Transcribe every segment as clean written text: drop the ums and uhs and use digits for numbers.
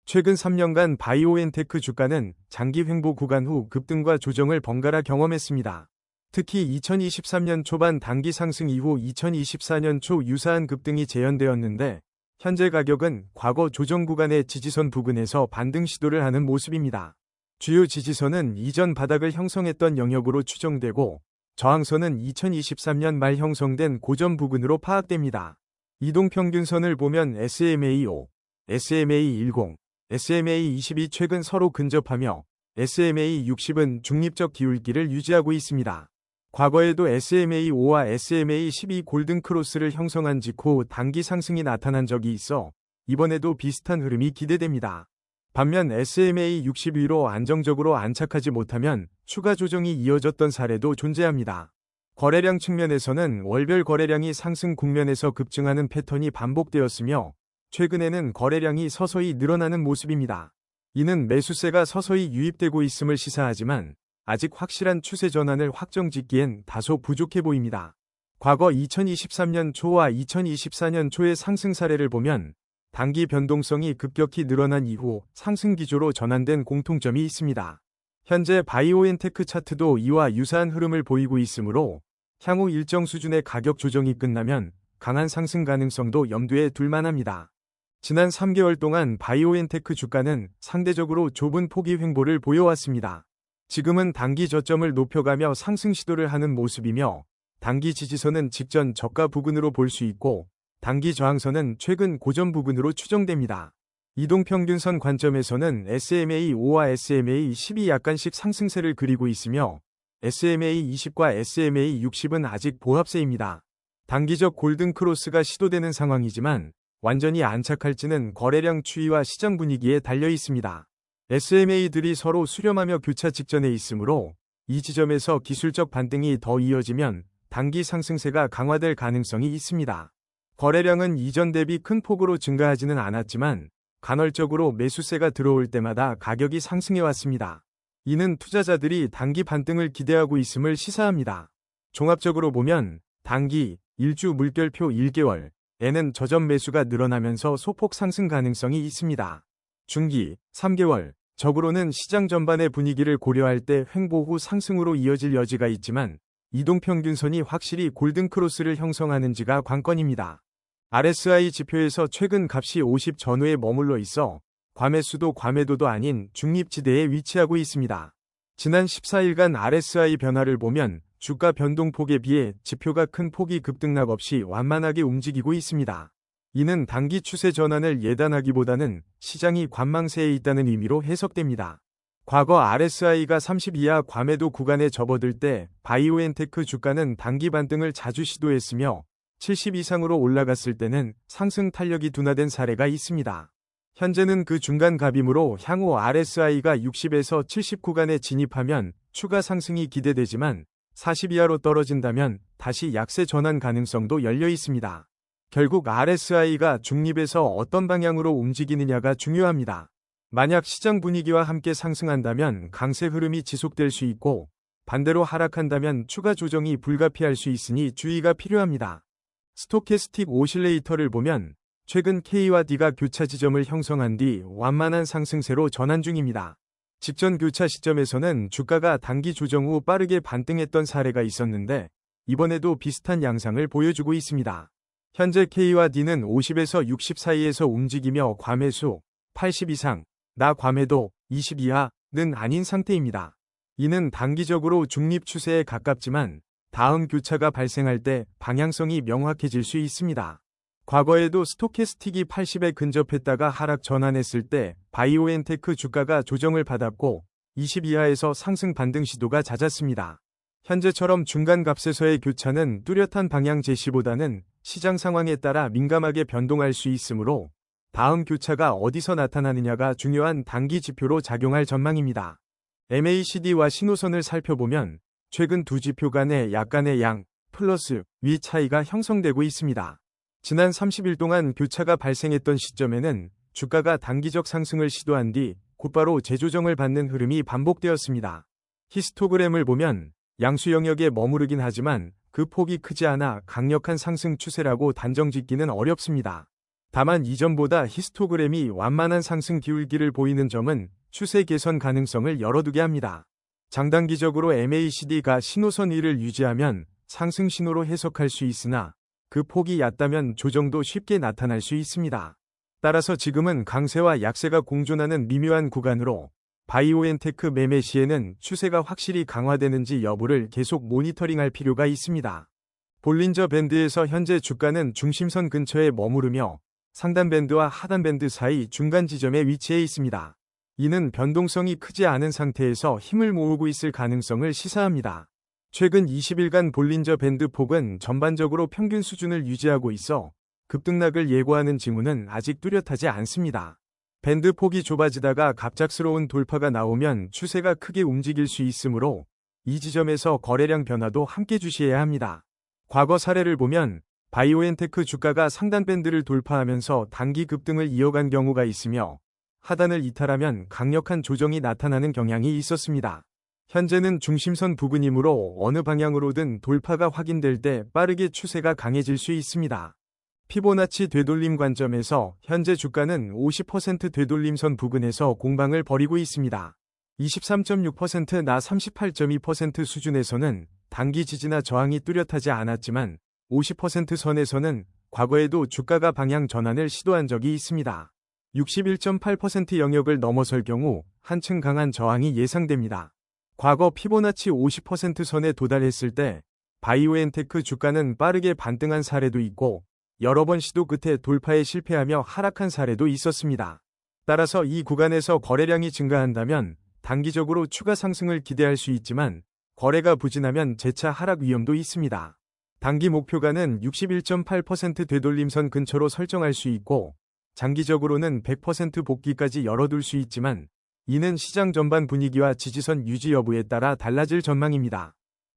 최근 3년간 바이오엔테크 주가는 장기 횡보 구간 후 급등과 조정을 번갈아 경험했습니다. 특히 2023년 초반 단기 상승 이후 2024년 초 유사한 급등이 재현되었는데 현재 가격은 과거 조정 구간의 지지선 부근에서 반등 시도를 하는 모습입니다. 주요 지지선은 이전 바닥을 형성했던 영역으로 추정되고 저항선은 2023년 말 형성된 고점 부근으로 파악됩니다. 이동평균선을 보면 SMA5, SMA10, SMA22 최근 서로 근접하며 SMA60은 중립적 기울기를 유지하고 있습니다. 과거에도 SMA5와 SMA12 골든 크로스를 형성한 직후 단기 상승이 나타난 적이 있어 이번에도 비슷한 흐름이 기대됩니다. 반면 SMA60 위로 안정적으로 안착하지 못하면 추가 조정이 이어졌던 사례도 존재합니다. 거래량 측면에서는 월별 거래량이 상승 국면에서 급증하는 패턴이 반복되었으며 최근에는 거래량이 서서히 늘어나는 모습입니다. 이는 매수세가 서서히 유입되고 있음을 시사하지만 아직 확실한 추세 전환을 확정짓기엔 다소 부족해 보입니다. 과거 2023년 초와 2024년 초의 상승 사례를 보면 단기 변동성이 급격히 늘어난 이후 상승 기조로 전환된 공통점이 있습니다. 현재 바이오엔테크 차트도 이와 유사한 흐름을 보이고 있으므로 향후 일정 수준의 가격 조정이 끝나면 강한 상승 가능성도 염두에 둘 만합니다. 지난 3개월 동안 바이오엔테크 주가는 상대적으로 좁은 폭이 횡보를 보여왔습니다. 지금은 단기 저점을 높여가며 상승 시도를 하는 모습이며 단기 지지선은 직전 저가 부근으로 볼 수 있고 단기 저항선은 최근 고점 부근으로 추정됩니다. 이동평균선 관점에서는 SMA5와 SMA10이 약간씩 상승세를 그리고 있으며 SMA20과 SMA60은 아직 보합세입니다. 단기적 골든 크로스가 시도되는 상황이지만 완전히 안착할지는 거래량 추이와 시장 분위기에 달려 있습니다. SMA들이 서로 수렴하며 교차 직전에 있으므로 이 지점에서 기술적 반등이 더 이어지면 단기 상승세가 강화될 가능성이 있습니다. 거래량은 이전 대비 큰 폭으로 증가하지는 않았지만 간헐적으로 매수세가 들어올 때마다 가격이 상승해왔습니다. 이는 투자자들이 단기 반등을 기대하고 있음을 시사합니다. 종합적으로 보면 단기, 일주 물결표 1개월에는 저점 매수가 늘어나면서 소폭 상승 가능성이 있습니다. 중기, 3개월, 적으로는 시장 전반의 분위기를 고려할 때 횡보 후 상승으로 이어질 여지가 있지만 이동평균선이 확실히 골든크로스를 형성하는지가 관건입니다. RSI 지표에서 최근 값이 50 전후에 머물러 있어 과매수도 과매도도 아닌 중립지대에 위치하고 있습니다. 지난 14일간 RSI 변화를 보면 주가 변동폭에 비해 지표가 큰 폭이 급등락 없이 완만하게 움직이고 있습니다. 이는 단기 추세 전환을 예단하기보다는 시장이 관망세에 있다는 의미로 해석됩니다. 과거 RSI가 30 이하 과매도 구간에 접어들 때 바이오엔테크 주가는 단기 반등을 자주 시도했으며 70 이상으로 올라갔을 때는 상승 탄력이 둔화된 사례가 있습니다. 현재는 그 중간 값이므로 향후 RSI가 60에서 70 구간에 진입하면 추가 상승이 기대되지만 40 이하로 떨어진다면 다시 약세 전환 가능성도 열려 있습니다. 결국 RSI가 중립에서 어떤 방향으로 움직이느냐가 중요합니다. 만약 시장 분위기와 함께 상승한다면 강세 흐름이 지속될 수 있고 반대로 하락한다면 추가 조정이 불가피할 수 있으니 주의가 필요합니다. 스토캐스틱 오실레이터를 보면 최근 K와 D가 교차 지점을 형성한 뒤 완만한 상승세로 전환 중입니다. 직전 교차 시점에서는 주가가 단기 조정 후 빠르게 반등했던 사례가 있었는데 이번에도 비슷한 양상을 보여주고 있습니다. 현재 K와 D는 50에서 60 사이에서 움직이며 과매수, 80 이상, 나 과매도, 20 이하는 아닌 상태입니다. 이는 단기적으로 중립 추세에 가깝지만 다음 교차가 발생할 때 방향성이 명확해질 수 있습니다. 과거에도 스토캐스틱이 80에 근접했다가 하락 전환했을 때 바이오엔테크 주가가 조정을 받았고 20 이하에서 상승 반등 시도가 잦았습니다. 현재처럼 중간 값에서의 교차는 뚜렷한 방향 제시보다는 시장 상황에 따라 민감하게 변동할 수 있으므로 다음 교차가 어디서 나타나느냐가 중요한 단기 지표로 작용할 전망입니다. MACD와 신호선을 살펴보면 최근 두 지표 간의 약간의 양, 플러스, 위 차이가 형성되고 있습니다. 지난 30일 동안 교차가 발생했던 시점에는 주가가 단기적 상승을 시도한 뒤 곧바로 재조정을 받는 흐름이 반복되었습니다. 히스토그램을 보면 양수 영역에 머무르긴 하지만 그 폭이 크지 않아 강력한 상승 추세라고 단정짓기는 어렵습니다. 다만 이전보다 히스토그램이 완만한 상승 기울기를 보이는 점은 추세 개선 가능성을 열어두게 합니다. 장단기적으로 MACD가 신호선 위를 유지하면 상승 신호로 해석할 수 있으나 그 폭이 얕다면 조정도 쉽게 나타날 수 있습니다. 따라서 지금은 강세와 약세가 공존하는 미묘한 구간으로 바이오엔테크 매매 시에는 추세가 확실히 강화되는지 여부를 계속 모니터링할 필요가 있습니다. 볼린저 밴드에서 현재 주가는 중심선 근처에 머무르며 상단 밴드와 하단 밴드 사이 중간 지점에 위치해 있습니다. 이는 변동성이 크지 않은 상태에서 힘을 모으고 있을 가능성을 시사합니다. 최근 20일간 볼린저 밴드 폭은 전반적으로 평균 수준을 유지하고 있어 급등락을 예고하는 징후는 아직 뚜렷하지 않습니다. 밴드 폭이 좁아지다가 갑작스러운 돌파가 나오면 추세가 크게 움직일 수 있으므로 이 지점에서 거래량 변화도 함께 주시해야 합니다. 과거 사례를 보면 바이오엔테크 주가가 상단 밴드를 돌파하면서 단기 급등을 이어간 경우가 있으며 하단을 이탈하면 강력한 조정이 나타나는 경향이 있었습니다. 현재는 중심선 부근이므로 어느 방향으로든 돌파가 확인될 때 빠르게 추세가 강해질 수 있습니다. 피보나치 되돌림 관점에서 현재 주가는 50% 되돌림선 부근에서 공방을 벌이고 있습니다. 23.6%나 38.2% 수준에서는 단기 지지나 저항이 뚜렷하지 않았지만 50% 선에서는 과거에도 주가가 방향 전환을 시도한 적이 있습니다. 61.8% 영역을 넘어설 경우 한층 강한 저항이 예상됩니다. 과거 피보나치 50% 선에 도달했을 때 바이오엔테크 주가는 빠르게 반등한 사례도 있고 여러 번 시도 끝에 돌파에 실패하며 하락한 사례도 있었습니다. 따라서 이 구간에서 거래량이 증가한다면 단기적으로 추가 상승을 기대할 수 있지만 거래가 부진하면 재차 하락 위험도 있습니다. 단기 목표가는 61.8% 되돌림선 근처로 설정할 수 있고 장기적으로는 100% 복귀까지 열어둘 수 있지만 이는 시장 전반 분위기와 지지선 유지 여부에 따라 달라질 전망입니다.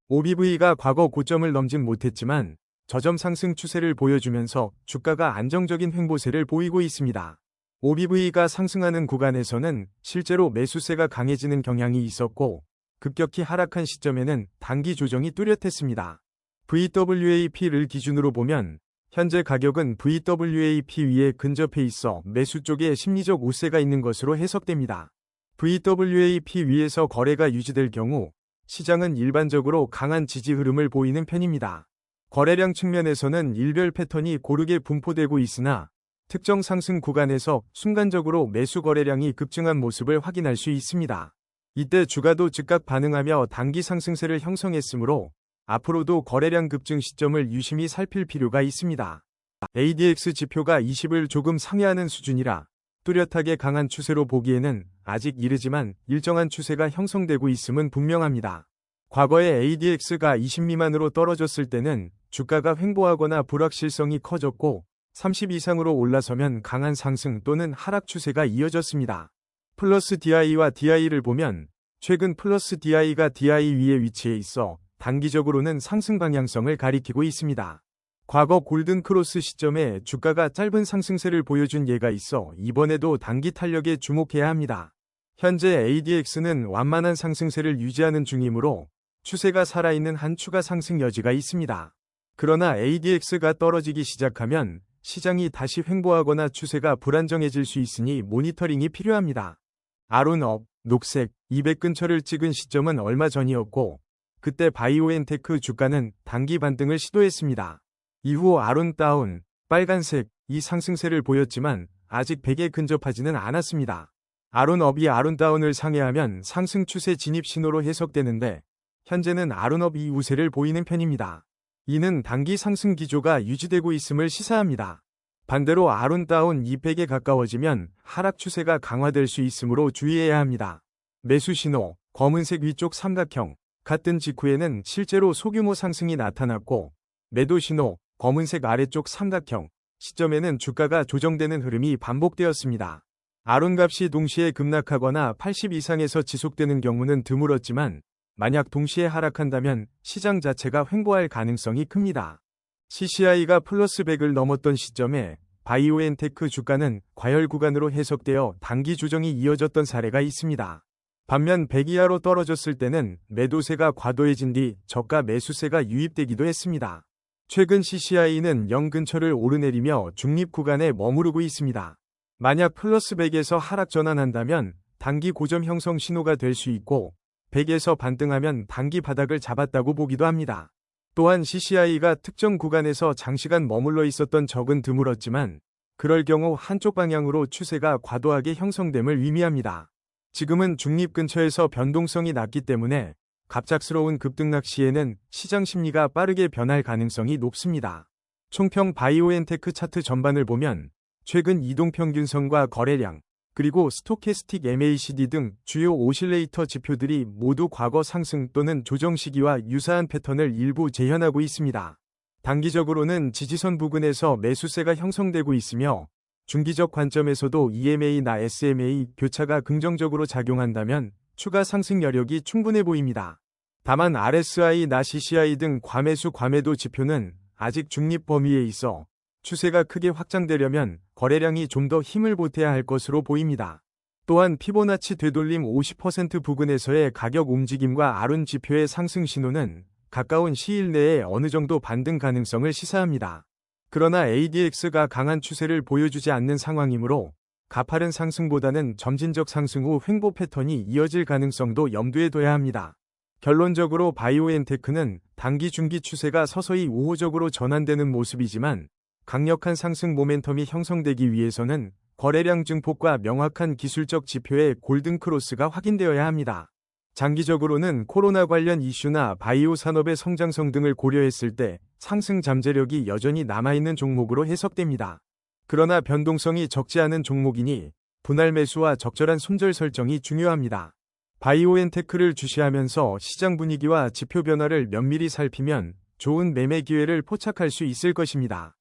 OBV가 과거 고점을 넘진 못했지만 저점 상승 추세를 보여주면서 주가가 안정적인 횡보세를 보이고 있습니다. OBV가 상승하는 구간에서는 실제로 매수세가 강해지는 경향이 있었고 급격히 하락한 시점에는 단기 조정이 뚜렷했습니다. VWAP를 기준으로 보면 현재 가격은 VWAP 위에 근접해 있어 매수 쪽에 심리적 우세가 있는 것으로 해석됩니다. VWAP 위에서 거래가 유지될 경우 시장은 일반적으로 강한 지지 흐름을 보이는 편입니다. 거래량 측면에서는 일별 패턴이 고르게 분포되고 있으나 특정 상승 구간에서 순간적으로 매수 거래량이 급증한 모습을 확인할 수 있습니다. 이때 주가도 즉각 반응하며 단기 상승세를 형성했으므로 앞으로도 거래량 급증 시점을 유심히 살필 필요가 있습니다. ADX 지표가 20을 조금 상회하는 수준이라 뚜렷하게 강한 추세로 보기에는 아직 이르지만 일정한 추세가 형성되고 있음은 분명합니다. 과거에 ADX가 20 미만으로 떨어졌을 때는 주가가 횡보하거나 불확실성이 커졌고 30 이상으로 올라서면 강한 상승 또는 하락 추세가 이어졌습니다. 플러스 DI와 DI를 보면 최근 플러스 DI가 DI 위에 위치해 있어 단기적으로는 상승 방향성을 가리키고 있습니다. 과거 골든 크로스 시점에 주가가 짧은 상승세를 보여준 예가 있어 이번에도 단기 탄력에 주목해야 합니다. 현재 ADX는 완만한 상승세를 유지하는 중이므로 추세가 살아있는 한 추가 상승 여지가 있습니다. 그러나 ADX가 떨어지기 시작하면 시장이 다시 횡보하거나 추세가 불안정해질 수 있으니 모니터링이 필요합니다. 아론업, 녹색, 200 근처를 찍은 시점은 얼마 전이었고 그때 바이오엔테크 주가는 단기 반등을 시도했습니다. 이후 아론 다운, 빨간색, 이 상승세를 보였지만 아직 100에 근접하지는 않았습니다. 아론업이 아론다운을 상회하면 상승 추세 진입 신호로 해석되는데 현재는 아론업이 우세를 보이는 편입니다. 이는 단기 상승 기조가 유지되고 있음을 시사합니다. 반대로 아론다운 200에 가까워지면 하락 추세가 강화될 수 있으므로 주의해야 합니다. 매수 신호, 검은색 위쪽 삼각형, 같은 직후에는 실제로 소규모 상승이 나타났고 매도 신호, 검은색 아래쪽 삼각형, 시점에는 주가가 조정되는 흐름이 반복되었습니다. 아론값이 동시에 급락하거나 80 이상에서 지속되는 경우는 드물었지만 만약 동시에 하락한다면 시장 자체가 횡보할 가능성이 큽니다. CCI가 플러스 100을 넘었던 시점에 바이오엔테크 주가는 과열 구간으로 해석되어 단기 조정이 이어졌던 사례가 있습니다. 반면 100 이하로 떨어졌을 때는 매도세가 과도해진 뒤 저가 매수세가 유입되기도 했습니다. 최근 CCI는 0 근처를 오르내리며 중립 구간에 머무르고 있습니다. 만약 플러스 100에서 하락 전환한다면 단기 고점 형성 신호가 될 수 있고 100에서 반등하면 단기 바닥을 잡았다고 보기도 합니다. 또한 CCI가 특정 구간에서 장시간 머물러 있었던 적은 드물었지만 그럴 경우 한쪽 방향으로 추세가 과도하게 형성됨을 의미합니다. 지금은 중립 근처에서 변동성이 낮기 때문에 갑작스러운 급등락 시에는 시장 심리가 빠르게 변할 가능성이 높습니다. 총평 바이오엔테크 차트 전반을 보면 최근 이동평균선과 거래량, 그리고 스토캐스틱 MACD 등 주요 오실레이터 지표들이 모두 과거 상승 또는 조정 시기와 유사한 패턴을 일부 재현하고 있습니다. 단기적으로는 지지선 부근에서 매수세가 형성되고 있으며 중기적 관점에서도 EMA나 SMA 교차가 긍정적으로 작용한다면 추가 상승 여력이 충분해 보입니다. 다만 RSI나 CCI 등 과매수 과매도 지표는 아직 중립 범위에 있어 추세가 크게 확장되려면 거래량이 좀 더 힘을 보태야 할 것으로 보입니다. 또한 피보나치 되돌림 50% 부근에서의 가격 움직임과 아룬 지표의 상승 신호는 가까운 시일 내에 어느 정도 반등 가능성을 시사합니다. 그러나 ADX가 강한 추세를 보여주지 않는 상황이므로 가파른 상승보다는 점진적 상승 후 횡보 패턴이 이어질 가능성도 염두에 둬야 합니다. 결론적으로 바이오엔테크는 단기 중기 추세가 서서히 우호적으로 전환되는 모습이지만 강력한 상승 모멘텀이 형성되기 위해서는 거래량 증폭과 명확한 기술적 지표의 골든크로스가 확인되어야 합니다. 장기적으로는 코로나 관련 이슈나 바이오 산업의 성장성 등을 고려했을 때 상승 잠재력이 여전히 남아있는 종목으로 해석됩니다. 그러나 변동성이 적지 않은 종목이니 분할 매수와 적절한 손절 설정이 중요합니다. 바이오엔테크를 주시하면서 시장 분위기와 지표 변화를 면밀히 살피면 좋은 매매 기회를 포착할 수 있을 것입니다.